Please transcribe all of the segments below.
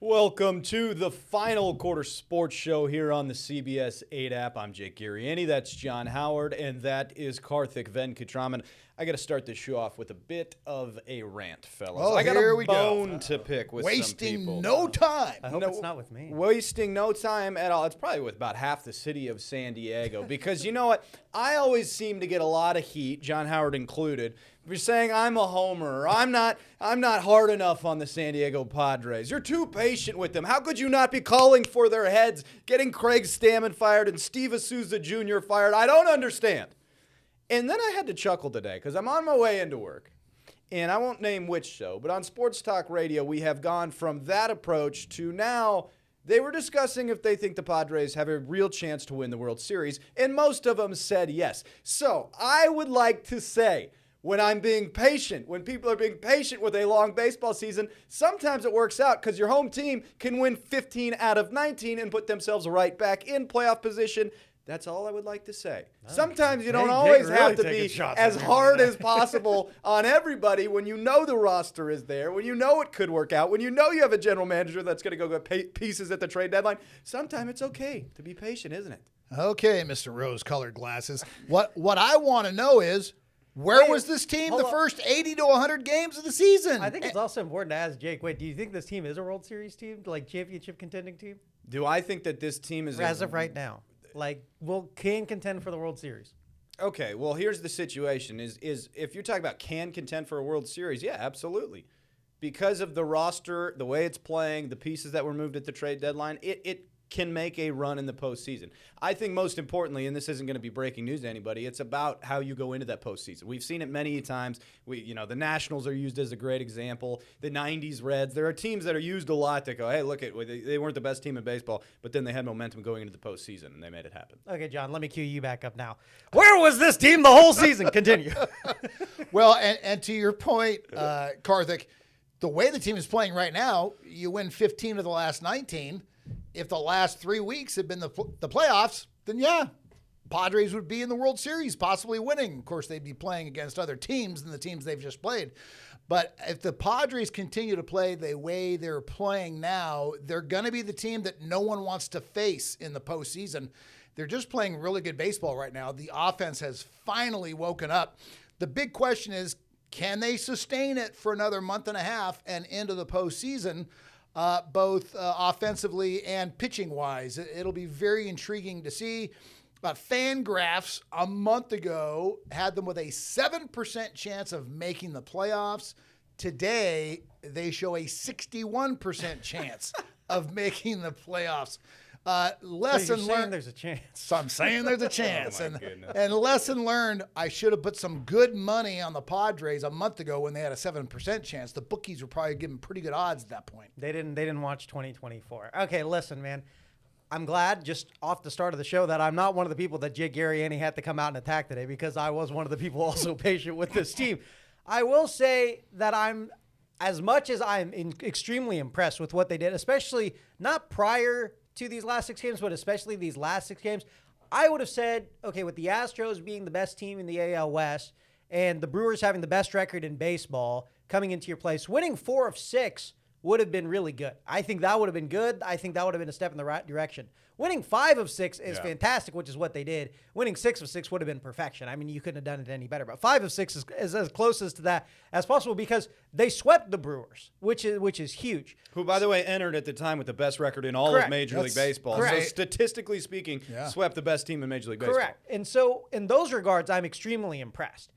Welcome to the final quarter sports show here on the CBS 8 app. I'm Jake Giriani, that's John Howard, and that is Karthik Venkatraman. I got to start this show off with a bit of a rant, fellas. Oh, I got here a we bone go. to pick with Wasting some people. no time. I hope it's not with me. Wasting no time at all. It's probably with about half the city of San Diego because you know what? I always seem to get a lot of heat, John Howard included, for saying I'm a homer or I'm not hard enough on the San Diego Padres. You're too patient with them. How could you not be calling for their heads, getting Craig Stammen fired and Steve Asuza Jr. fired? I don't understand. And then I had to chuckle today because I'm on my way into work. And I won't name which show, but on Sports Talk Radio, we have gone from that approach to now they were discussing if they think the Padres have a real chance to win the World Series, and most of them said yes. So I would like to say, when I'm being patient, when people are being patient with a long baseball season, sometimes it works out because your home team can win 15 out of 19 and put themselves right back in playoff position. That's all I would like to say. Sometimes you don't always have to be as hard as possible on everybody when you know the roster is there, when you know it could work out, when you know you have a general manager that's going to go get pieces at the trade deadline. Sometimes it's okay to be patient, isn't it? Okay, Mr. Rose-colored glasses. What I want to know is, where was this team the first 80 to 100 games of the season? I think it's also important to ask Jake, wait, do you think this team is a World Series team, like championship contending team? Do I think that this team is as of right now? Like, can contend for the World Series. Okay, well, here's the situation. Is if you're talking about can contend for a World Series, yeah, absolutely. Because of the roster, the way it's playing, the pieces that were moved at the trade deadline, it can make a run in the postseason. I think most importantly, and this isn't going to be breaking news to anybody, it's about how you go into that postseason. We've seen it many times. The Nationals are used as a great example. The 90s Reds. There are teams that are used a lot to go, hey, look, they weren't the best team in baseball, but then they had momentum going into the postseason, and they made it happen. Okay, John, let me cue you back up now. Where was this team the whole season? Continue. Well, and to your point, Karthik, the way the team is playing right now, you win 15 of the last 19. If the last 3 weeks had been the playoffs, then yeah, Padres would be in the World Series, possibly winning. Of course, they'd be playing against other teams than the teams they've just played. But if the Padres continue to play the way they're playing now, they're going to be the team that no one wants to face in the postseason. They're just playing really good baseball right now. The offense has finally woken up. The big question is, can they sustain it for another month and a half and into the postseason? Both offensively and pitching-wise. It'll be very intriguing to see. Fangraphs a month ago had them with a 7% chance of making the playoffs. Today, they show a 61% chance of making the playoffs. Lesson learned. There's a chance. So I'm saying there's a chance. Oh, my goodness. And lesson learned, I should have put some good money on the Padres a month ago when they had a 7% chance. The bookies were probably giving pretty good odds at that point. They didn't watch 2024. Okay, listen, man. I'm glad just off the start of the show that I'm not one of the people that Jake Giriani had to come out and attack today, because I was one of the people also patient with this team. I will say that as much as I'm extremely impressed with what they did, especially not prior to these last 6 games, but especially these last 6 games, I would have said, okay, with the Astros being the best team in the AL West and the Brewers having the best record in baseball coming into your place, winning 4 of 6 would have been really good. I think that would have been good. I think that would have been a step in the right direction. Winning 5 of 6 is fantastic, which is what they did. Winning 6 of 6 would have been perfection. I mean, you couldn't have done it any better. But 5 of 6 is as close as to that as possible because they swept the Brewers, which is huge. Who, by the way, entered at the time with the best record in all of Major League Baseball. Correct. So statistically speaking, swept the best team in Major League Baseball. Correct. And so in those regards, I'm extremely impressed.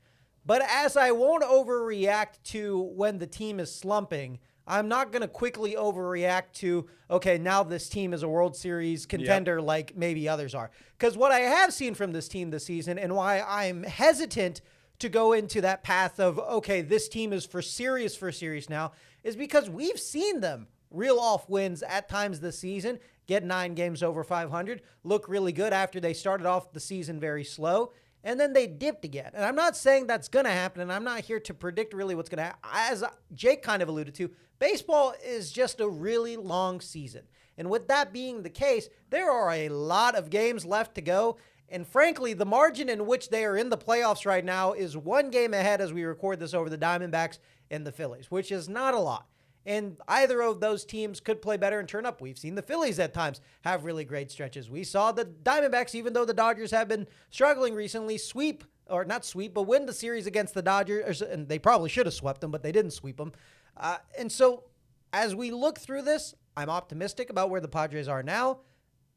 But as I won't overreact to when the team is slumping, I'm not going to quickly overreact to, okay, now this team is a World Series contender like maybe others are. Because what I have seen from this team this season and why I'm hesitant to go into that path of, okay, this team is for serious now, is because we've seen them reel off wins at times this season, get 9 games over 500, look really good after they started off the season very slow, and then they dipped again. And I'm not saying that's going to happen, and I'm not here to predict really what's going to happen. As Jake kind of alluded to, baseball is just a really long season. And with that being the case, there are a lot of games left to go. And frankly, the margin in which they are in the playoffs right now is 1 game ahead as we record this over the Diamondbacks and the Phillies, which is not a lot. And either of those teams could play better and turn up. We've seen the Phillies at times have really great stretches. We saw the Diamondbacks, even though the Dodgers have been struggling recently, win the series against the Dodgers. And they probably should have swept them, but they didn't sweep them. And so as we look through this, I'm optimistic about where the Padres are now.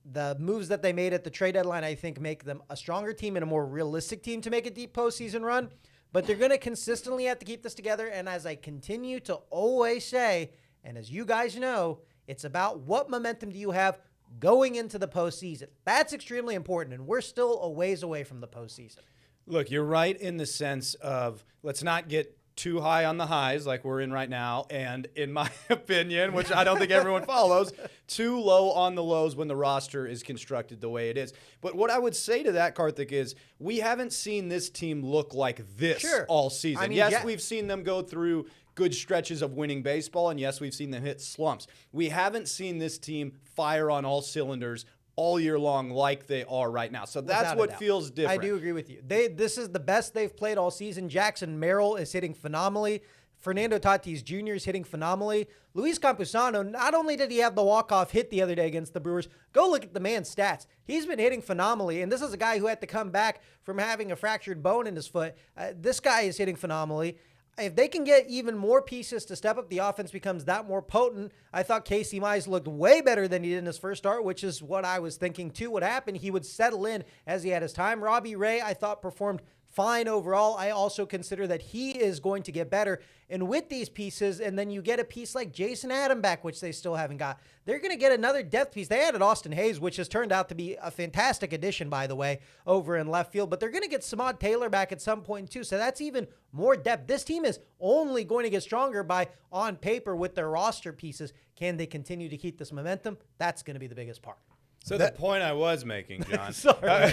The moves that they made at the trade deadline, I think, make them a stronger team and a more realistic team to make a deep postseason run. But they're going to consistently have to keep this together. And as I continue to always say, and as you guys know, it's about what momentum do you have going into the postseason. That's extremely important. And we're still a ways away from the postseason. Look, you're right in the sense of let's not get too high on the highs like we're in right now, and in my opinion, which I don't think everyone follows, too low on the lows when the roster is constructed the way it is. But what I would say to that, Karthik, is we haven't seen this team look like this all season. I mean, yes, we've seen them go through good stretches of winning baseball, and yes, we've seen them hit slumps. We haven't seen this team fire on all cylinders all year long like they are right now. So that's what feels different. I do agree with you. This is the best they've played all season. Jackson Merrill is hitting phenomenally. Fernando Tatis Jr. is hitting phenomenally. Luis Campusano, not only did he have the walk-off hit the other day against the Brewers, go look at the man's stats. He's been hitting phenomenally, and this is a guy who had to come back from having a fractured bone in his foot. This guy is hitting phenomenally. If they can get even more pieces to step up, the offense becomes that more potent. I thought Casey Mize looked way better than he did in his first start, which is what I was thinking too would happen. He would settle in as he had his time. Robbie Ray, I thought, performed fine overall. I also consider that he is going to get better. And with these pieces, and then you get a piece like Jason Adam back, which they still haven't got, they're going to get another depth piece. They added Austin Hayes, which has turned out to be a fantastic addition, by the way, over in left field. But they're going to get Samad Taylor back at some point, too. So that's even more depth. This team is only going to get stronger by, on paper, with their roster pieces. Can they continue to keep this momentum? That's going to be the biggest part. So the point I was making, John. Sorry.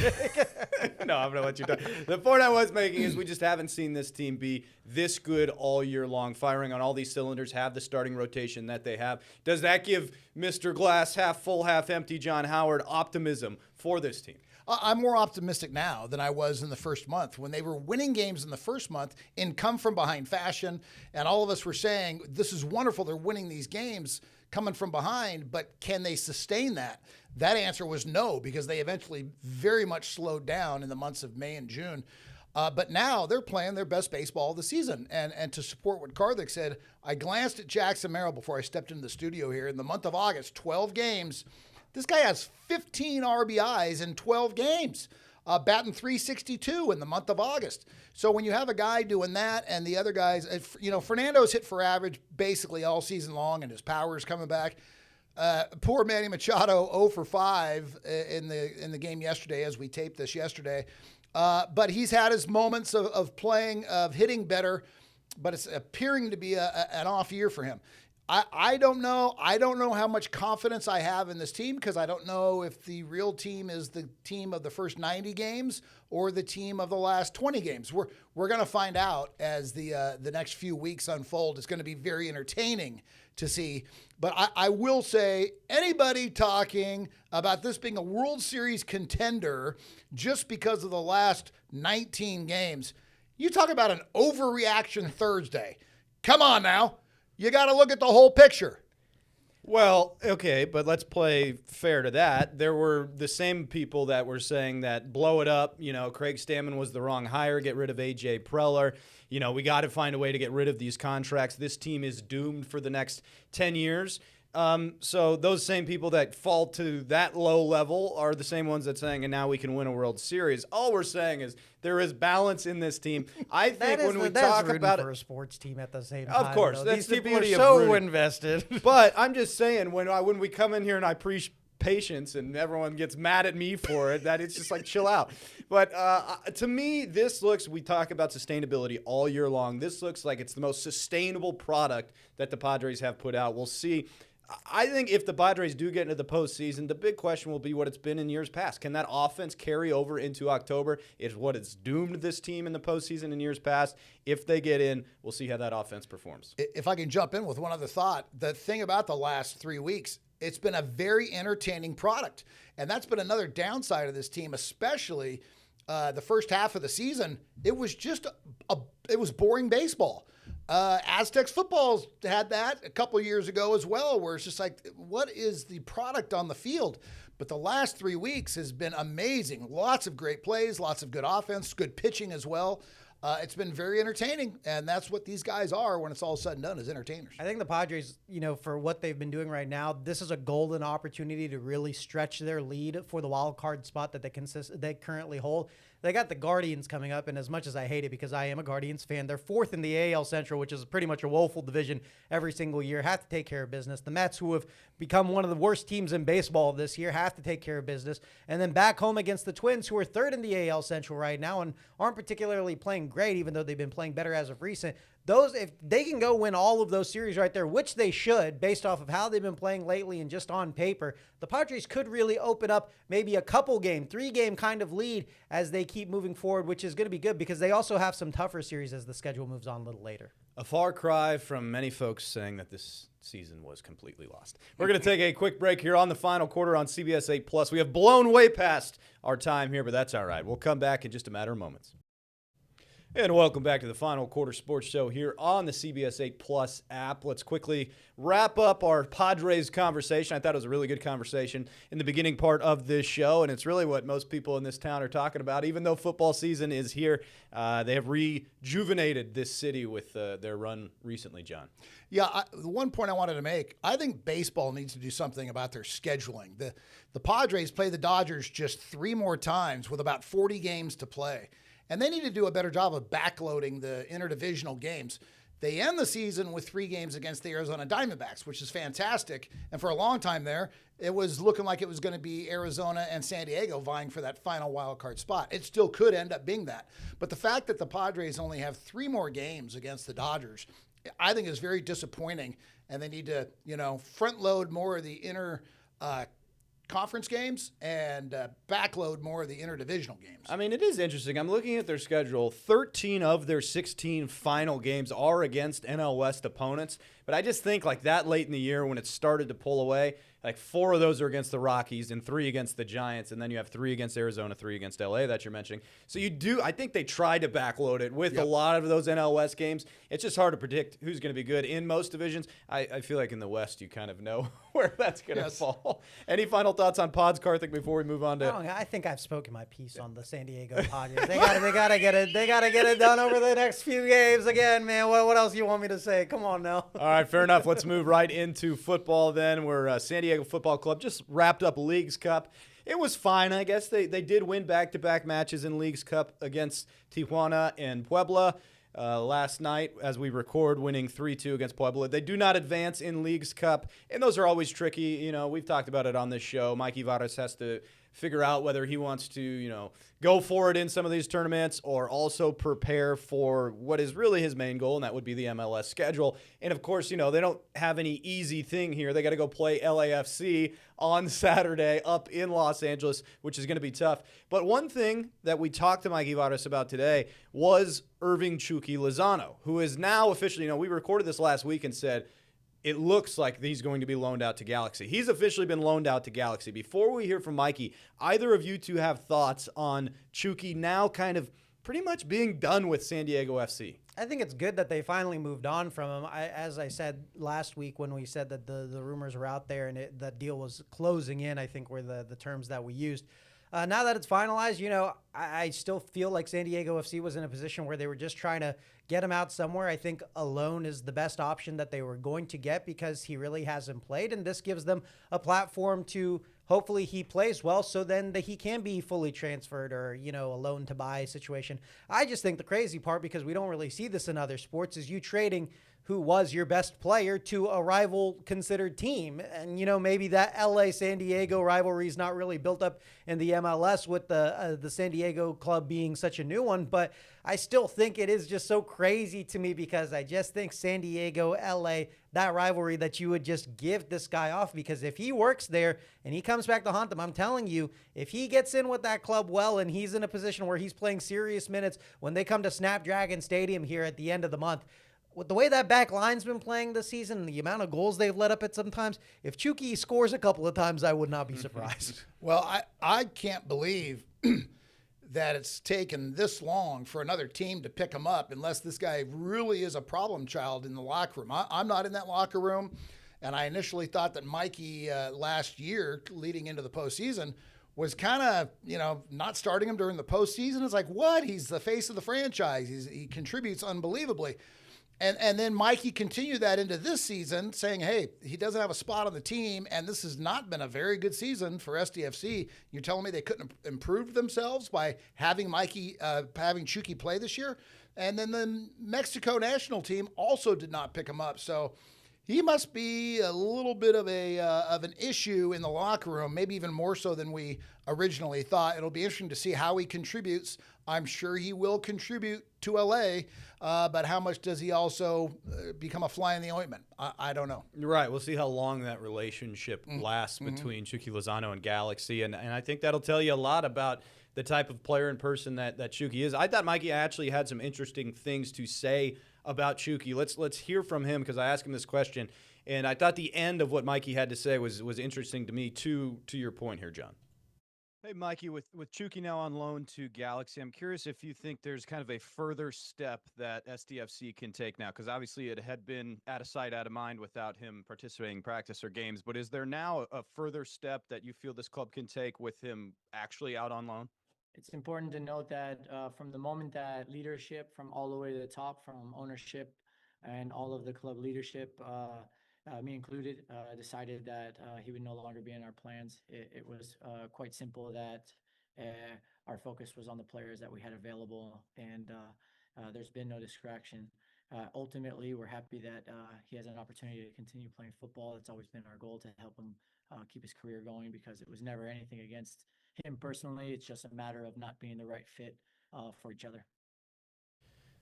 No, I'm going to let you talk. The point I was making is we just haven't seen this team be this good all year long, firing on all these cylinders, have the starting rotation that they have. Does that give Mr. Glass half full, half empty John Howard optimism for this team? I'm more optimistic now than I was in the first month when they were winning games in the first month in come-from-behind fashion, and all of us were saying, this is wonderful, they're winning these games coming from behind, but can they sustain that? That answer was no, because they eventually very much slowed down in the months of May and June. But now they're playing their best baseball of the season. And to support what Karthik said, I glanced at Jackson Merrill before I stepped into the studio here. In the month of August, 12 games. This guy has 15 RBIs in 12 games, batting .362 in the month of August. So when you have a guy doing that and the other guys, Fernando's hit for average basically all season long and his power is coming back. Poor Manny Machado 0 for 5 in the game yesterday as we taped this yesterday. But he's had his moments of playing, of hitting better, but it's appearing to be an off year for him. I don't know. I don't know how much confidence I have in this team because I don't know if the real team is the team of the first 90 games or the team of the last 20 games. We're going to find out as the next few weeks unfold. It's going to be very entertaining to see. But I will say, anybody talking about this being a World Series contender just because of the last 19 games, you talk about an overreaction Thursday. Come on now. You got to look at the whole picture. Well, okay, but let's play fair to that. There were the same people that were saying that blow it up. Craig Stammen was the wrong hire. Get rid of A.J. Preller. We got to find a way to get rid of these contracts. This team is doomed for the next 10 years. So those same people that fall to that low level are the same ones that saying, and now we can win a World Series. All we're saying is there is balance in this team. I think when we talk about for a sports team at the same time. Of course, though. that's These the people are beauty of so rooting. invested. But I'm just saying when we come in here and I preach patience and everyone gets mad at me for it, that it's just like chill out. But to me, we talk about sustainability all year long. This looks like it's the most sustainable product that the Padres have put out. We'll see. I think if the Padres do get into the postseason, the big question will be what it's been in years past. Can that offense carry over into October? It's what it's doomed this team in the postseason in years past. If they get in, we'll see how that offense performs. If I can jump in with one other thought, the thing about the last 3 weeks, it's been a very entertaining product. And that's been another downside of this team, especially the first half of the season. It was just it was boring baseball. Aztecs football's had that a couple years ago as well, where it's just like, what is the product on the field? But the last 3 weeks has been amazing. Lots of great plays, lots of good offense, good pitching as well. It's been very entertaining, and that's what these guys are when it's all said and done, is entertainers. I think the Padres, for what they've been doing right now, this is a golden opportunity to really stretch their lead for the wild card spot that they currently hold. They got the Guardians coming up, and as much as I hate it because I am a Guardians fan, they're fourth in the AL Central, which is pretty much a woeful division every single year, have to take care of business. The Mets, who have become one of the worst teams in baseball this year, have to take care of business. And then back home against the Twins, who are third in the AL Central right now and aren't particularly playing great, even though they've been playing better as of recent. If they can go win all of those series right there, which they should, based off of how they've been playing lately and just on paper, the Padres could really open up maybe a couple game, 3-game kind of lead as they keep moving forward, which is going to be good because they also have some tougher series as the schedule moves on a little later. A far cry from many folks saying that this season was completely lost. We're going to take a quick break here on the final quarter on CBS 8+. We have blown way past our time here, but that's all right. We'll come back in just a matter of moments. And welcome back to the Final Quarter Sports Show here on the CBS 8+ app. Let's quickly wrap up our Padres conversation. I thought it was a really good conversation in the beginning part of this show, and it's really what most people in this town are talking about. Even though football season is here, they have rejuvenated this city with their run recently, John. Yeah, the one point I wanted to make, I think baseball needs to do something about their scheduling. The Padres play the Dodgers just 3 more times with about 40 games to play. And they need to do a better job of backloading the interdivisional games. They end the season with 3 games against the Arizona Diamondbacks, which is fantastic. And for a long time there, it was looking like it was going to be Arizona and San Diego vying for that final wild card spot. It still could end up being that. But the fact that the Padres only have 3 more games against the Dodgers, I think is very disappointing. And they need to, front load more of the conference games and backload more of the interdivisional games. I mean, it is interesting. I'm looking at their schedule. 13 of their 16 final games are against NL West opponents. But I just think like that late in the year when it started to pull away, like 4 of those are against the Rockies and 3 against the Giants. And then you have 3 against Arizona, 3 against LA that you're mentioning. So I think they tried to backload it with a lot of those NL West games. It's just hard to predict who's going to be good in most divisions. I feel like in the West, you kind of know where that's going to fall. Any final thoughts on Pods, Karthik, before we move on to? I think I've spoken my piece on the San Diego Padres. They gotta get it. They gotta get it done over the next few games again, man. What else do you want me to say? Come on now. All right, fair enough. Let's move right into football then. Where San Diego Football Club just wrapped up Leagues Cup. It was fine, I guess. They did win back-to-back matches in Leagues Cup against Tijuana and Puebla. Last night, as we record, winning 3-2 against Puebla. They do not advance in Leagues Cup, and those are always tricky. We've talked about it on this show. Mikey Varas has to figure out whether he wants to, go for it in some of these tournaments or also prepare for what is really his main goal, and that would be the MLS schedule. And, of course, they don't have any easy thing here. They got to go play LAFC on Saturday up in Los Angeles, which is going to be tough. But one thing that we talked to Mikey Varas about today was Irving Chucky Lozano, who is now officially, we recorded this last week and said, it looks like he's going to be loaned out to Galaxy. He's officially been loaned out to Galaxy. Before we hear from Mikey, either of you two have thoughts on Chucky now kind of pretty much being done with San Diego FC? I think it's good that they finally moved on from him. As I said last week when we said that the rumors were out there and that deal was closing in, I think were the terms that we used. Now that it's finalized, I still feel like San Diego FC was in a position where they were just trying to get him out somewhere. I think a loan is the best option that they were going to get because he really hasn't played, and this gives them a platform to hopefully he plays well so then that he can be fully transferred or, a loan to buy situation. I just think the crazy part, because we don't really see this in other sports, is you trading who was your best player to a rival considered team. And, maybe that LA-San Diego rivalry is not really built up in the MLS with the San Diego club being such a new one. But I still think it is just so crazy to me because I just think San Diego, LA, that rivalry that you would just give this guy off, because if he works there and he comes back to haunt them, I'm telling you, if he gets in with that club well and he's in a position where he's playing serious minutes when they come to Snapdragon Stadium here at the end of the month, with the way that back line's been playing this season and the amount of goals they've let up at sometimes, if Chucky scores a couple of times, I would not be surprised. Well, I can't believe that it's taken this long for another team to pick him up unless this guy really is a problem child in the locker room. I'm not in that locker room, and I initially thought that Mikey last year leading into the postseason was kind of, not starting him during the postseason. It's like, what? He's the face of the franchise. He contributes unbelievably. And then Mikey continued that into this season, saying, hey, he doesn't have a spot on the team, and this has not been a very good season for SDFC. You're telling me they couldn't improve themselves by having having Chucky play this year? And then the Mexico national team also did not pick him up. So he must be a little bit of an issue in the locker room, maybe even more so than we originally thought. It'll be interesting to see how he contributes. I'm sure he will contribute to LA, but how much does he also become a fly in the ointment? I don't know. Right. We'll see how long that relationship lasts between Chucky Lozano and Galaxy, and I think that'll tell you a lot about the type of player and person that Chucky is. I thought Mikey actually had some interesting things to say about Chucky. Let's hear from him, because I asked him this question, and I thought the end of what Mikey had to say was interesting to me, to your point here, John. Hey, Mikey, with Chucky now on loan to Galaxy, I'm curious if you think there's kind of a further step that SDFC can take now, because obviously it had been out of sight, out of mind without him participating in practice or games, but is there now a further step that you feel this club can take with him actually out on loan? It's important to note that from the moment that leadership, from all the way to the top, from ownership and all of the club leadership, me included, decided that he would no longer be in our plans. It was quite simple that our focus was on the players that we had available, and there's been no distraction. Ultimately, we're happy that he has an opportunity to continue playing football. That's always been our goal, to help him keep his career going, because it was never anything against him personally. It's just a matter of not being the right fit for each other.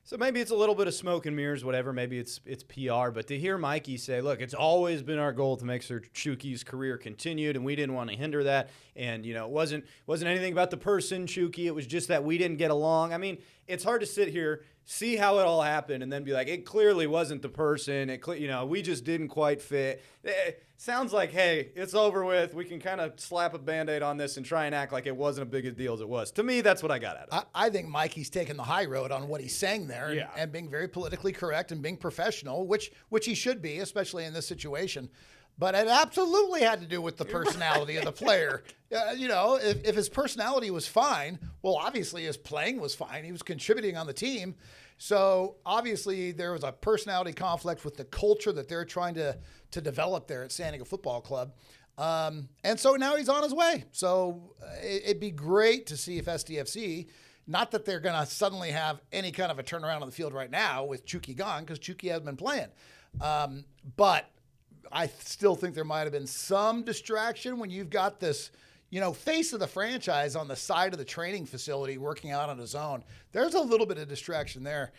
So maybe it's a little bit of smoke and mirrors, whatever. Maybe it's PR. But to hear Mikey say, look, it's always been our goal to make sure Chucky's career continued, and we didn't want to hinder that. And, it wasn't anything about the person, Chucky. It was just that we didn't get along. I mean, it's hard to sit here, see how it all happened, and then be like, it clearly wasn't the person. We just didn't quite fit. It sounds like, hey, it's over with. We can kind of slap a Band-Aid on this and try and act like it wasn't a big a deal as it was. To me, that's what I got out of it. I think Mikey's taking the high road on what he's saying there, and being very politically correct and being professional, which he should be, especially in this situation. But it absolutely had to do with the personality of the player. If his personality was fine, well, obviously his playing was fine. He was contributing on the team. So obviously there was a personality conflict with the culture that they're trying to develop there at San Diego Football Club. And so now he's on his way. So it'd be great to see if SDFC, not that they're going to suddenly have any kind of a turnaround on the field right now with Chucky gone, because Chucky hasn't been playing. But I still think there might have been some distraction when you've got this, face of the franchise on the side of the training facility working out on his own. There's a little bit of distraction there,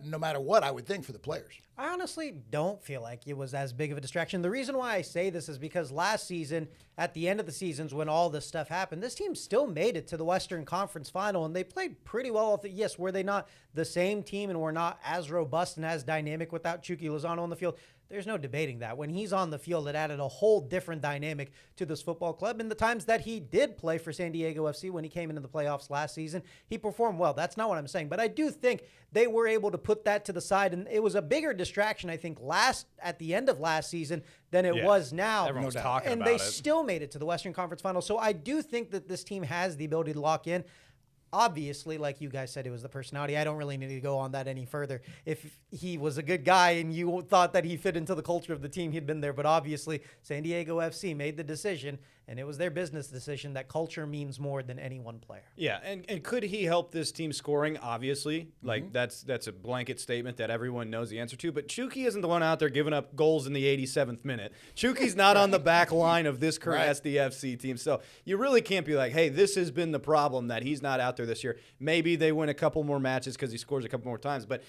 no matter what, I would think, for the players. I honestly don't feel like it was as big of a distraction. The reason why I say this is because last season, at the end of the seasons when all this stuff happened, this team still made it to the Western Conference Final, and they played pretty well. Yes, were they not the same team and were not as robust and as dynamic without Chucky Lozano on the field? There's no debating that. When he's on the field, it added a whole different dynamic to this football club. And the times that he did play for San Diego FC, when he came into the playoffs last season, he performed well. That's not what I'm saying. But I do think they were able to put that to the side. And it was a bigger distraction, I think, at the end of last season than it was now. Everyone's talking about it. And they still made it to the Western Conference Final. So I do think that this team has the ability to lock in. Obviously, like you guys said, it was the personality. I don't really need to go on that any further. If he was a good guy and you thought that he fit into the culture of the team, he'd been there. But obviously, San Diego FC made the decision, and it was their business decision, that culture means more than any one player. Yeah, and could he help this team scoring? Obviously. Like, that's a blanket statement that everyone knows the answer to. But Chucky isn't the one out there giving up goals in the 87th minute. Chucky's not on the back line of this current SDFC team. So you really can't be like, hey, this has been the problem, that he's not out there this year. Maybe they win a couple more matches because he scores a couple more times. But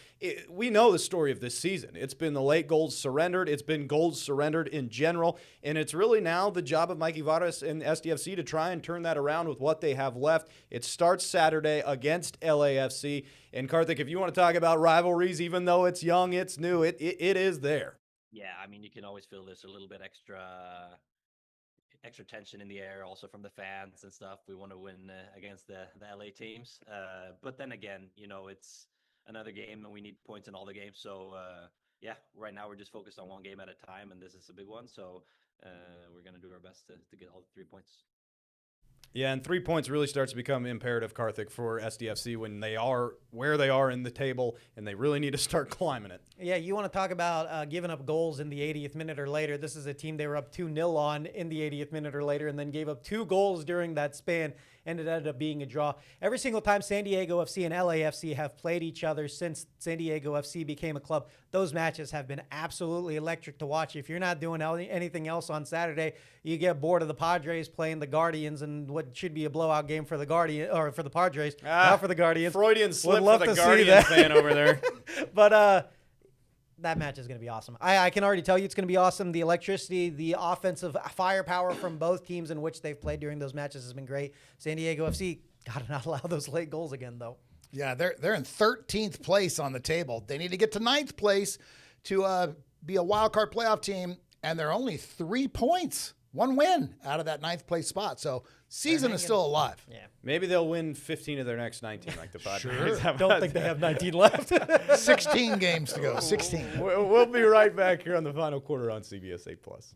we know the story of this season. It's been the late goals surrendered. It's been goals surrendered in general. And it's really now the job of Mikey Vargas and SDFC to try and turn that around with what they have left. It starts Saturday against LAFC. And Karthik, if you want to talk about rivalries, even though it's young, it's new, it is there. Yeah, I mean, you can always feel there's a little bit extra extra tension in the air also from the fans and stuff. We want to win against the LA teams. But then again, it's another game and we need points in all the games. So yeah, right now we're just focused on one game at a time, and this is a big one. So we're going to do our best to get all the 3 points. Yeah, and 3 points really starts to become imperative, Karthik, for SDFC when they are where they are in the table, and they really need to start climbing it. Yeah, you want to talk about giving up goals in the 80th minute or later. This is a team they were up 2-0 on in the 80th minute or later and then gave up 2 goals during that span, and it ended up being a draw. Every single time San Diego FC and LAFC have played each other since San Diego FC became a club, those matches have been absolutely electric to watch. If you're not doing anything else on Saturday, you get bored of the Padres playing the Guardians and what should be a blowout game for the for the Padres, not for the Guardians. Freudian slip for the Guardian fan over there. But that match is going to be awesome. I can already tell you it's going to be awesome. The electricity, the offensive firepower from both teams in which they've played during those matches has been great. San Diego FC got to not allow those late goals again, though. Yeah, they're in 13th place on the table. They need to get to 9th place to be a wild card playoff team, and they're only 3 points, 1 win out of that 9th place spot. So season is still alive. Yeah. Maybe they'll win 15 of their next 19 like the Padres. Sure. Don't think they have 19 left. 16 games to go, 16. We'll be right back here on the final quarter on CBS 8+.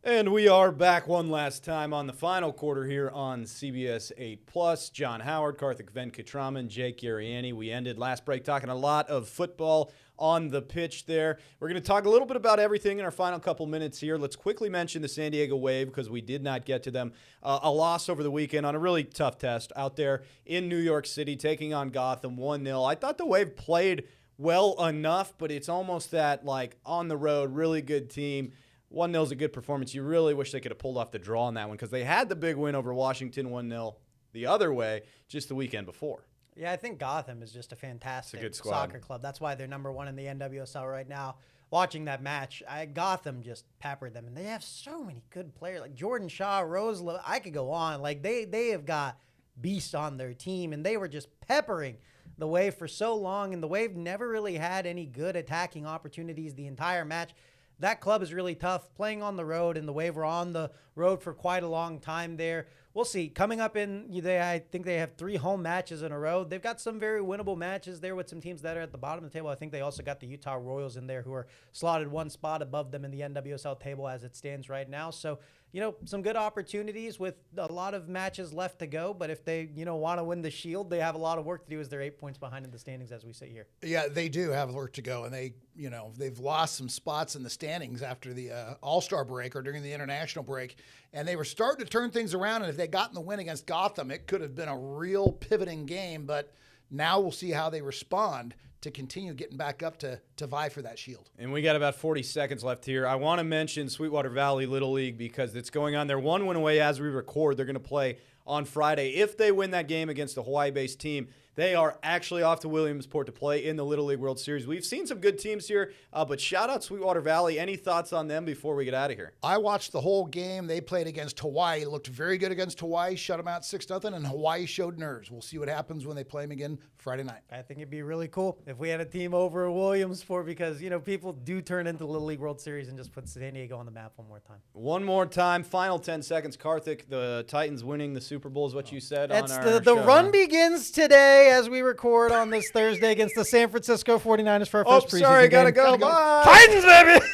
And we are back one last time on the final quarter here on CBS 8+. John Howard, Karthik Venkatraman, Jake Yariani. We ended last break talking a lot of football on the pitch there. We're going to talk a little bit about everything in our final couple minutes here. Let's quickly mention the San Diego Wave because we did not get to them. A loss over the weekend on a really tough test out there in New York City, taking on Gotham 1-0. I thought the Wave played well enough, but it's almost that like on the road, really good team. 1-0 is a good performance. You really wish they could have pulled off the draw on that one because they had the big win over Washington 1-0 the other way just the weekend before. Yeah, I think Gotham is just a fantastic good squad. soccer club. That's why they're number 1 in the NWSL right now. Watching that match, Gotham just peppered them, and they have so many good players like Jordan Shaw, Rose. I could go on. Like they have got beasts on their team, and they were just peppering the Wave for so long, and the Wave never really had any good attacking opportunities the entire match. That club is really tough playing on the road, and the Wave were on the road for quite a long time there. We'll see. Coming up I think they have 3 home matches in a row. They've got some very winnable matches there with some teams that are at the bottom of the table. I think they also got the Utah Royals in there who are slotted 1 spot above them in the NWSL table as it stands right now. So, some good opportunities with a lot of matches left to go. But if they, want to win the Shield, they have a lot of work to do as they're 8 points behind in the standings as we sit here. Yeah, they do have work to go, and they've lost some spots in the standings after the All-Star break or during the international break, and they were starting to turn things around, and if they gotten the win against Gotham, it could have been a real pivoting game, but now we'll see how they respond to continue getting back up to vie for that Shield. And we got about 40 seconds left here. I want to mention Sweetwater Valley Little League because it's going on. They're 1 win away as we record. They're going to play on Friday. If they win that game against the Hawaii-based team, they are actually off to Williamsport to play in the Little League World Series. We've seen some good teams here, but shout out Sweetwater Valley. Any thoughts on them before we get out of here? I watched the whole game. They played against Hawaii. Looked very good against Hawaii. Shut them out 6-0, and Hawaii showed nerves. We'll see what happens when they play them again Friday night. I think it'd be really cool if we had a team over Williamsport because, people do turn into the Little League World Series and just put San Diego on the map one more time. One more time. Final 10 seconds. Karthik, the Titans winning the Super Bowl is what you said on our the show. run begins today as we record on this Thursday against the San Francisco 49ers for our first preseason sorry, game. gotta go. Bye. Titans, baby!